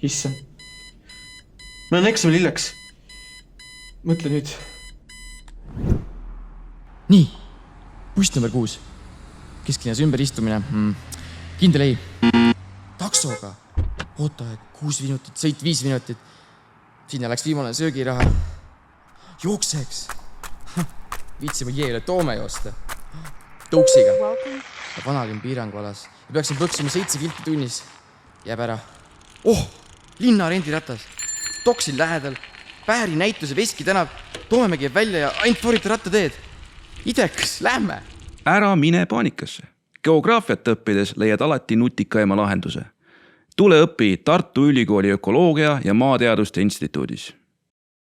Issand. Ma olen eksami lilleks. Mõtle nüüd. Nii, buss number 6. Kesklinnas ümber istumine. Kindel ei. Taksoga. Ootaeg 6 minutit, sõit 5 minutit. Sinna läks viimane söögiraha. Jookseks. Viitsime jeele toome joosta. Tuksiga. Vanalinn piirangualas. Ja peaksin põksima 7 kilti tunnis. Jääb ära. Linna rendiratas. Toksil lähedal. Pääri näituse Veski tänav. Toomemägi jääb välja ja ainult forita rattateed. Idekas, lähme. Ära mine paanikasse. Geograafiat õppides leiad alati nutikaima lahenduse. Tule õpi Tartu Ülikooli ökoloogia ja maateaduste instituudis.